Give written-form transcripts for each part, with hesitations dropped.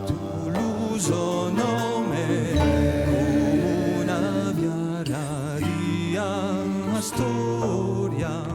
tu l'uso nome, una via radia storia.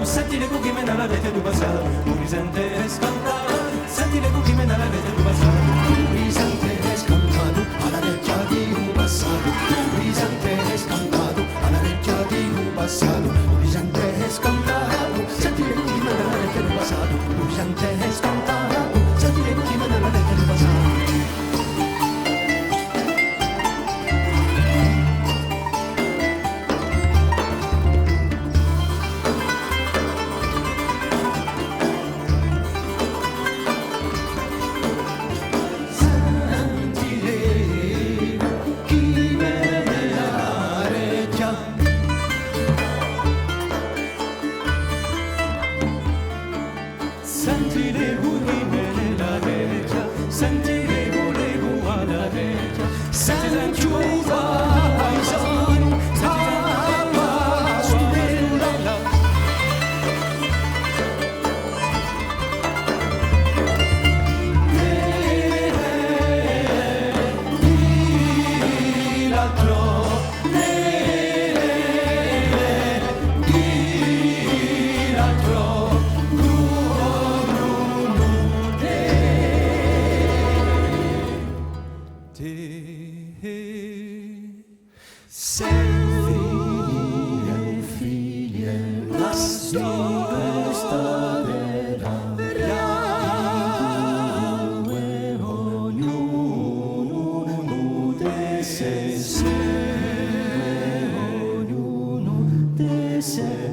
Senti le cucchi nella rete du passato, un risente scantato. Senti le cucchi nella rete du passato, un risente scantato alla vecchia di un passato. Un risente scantato alla vecchia di un passato. Un risente scantato, senti le cucchi nella rete du passato. Un risente scantato, senti le cucchi nella rete du passato. Senti le buche nella vecchia, senti le volevo alla vecchia, senti giuva paesano, papà stella. Di l'altro, di l'altro. Figlie, la storia starà, e ognuno di se, ognuno di se.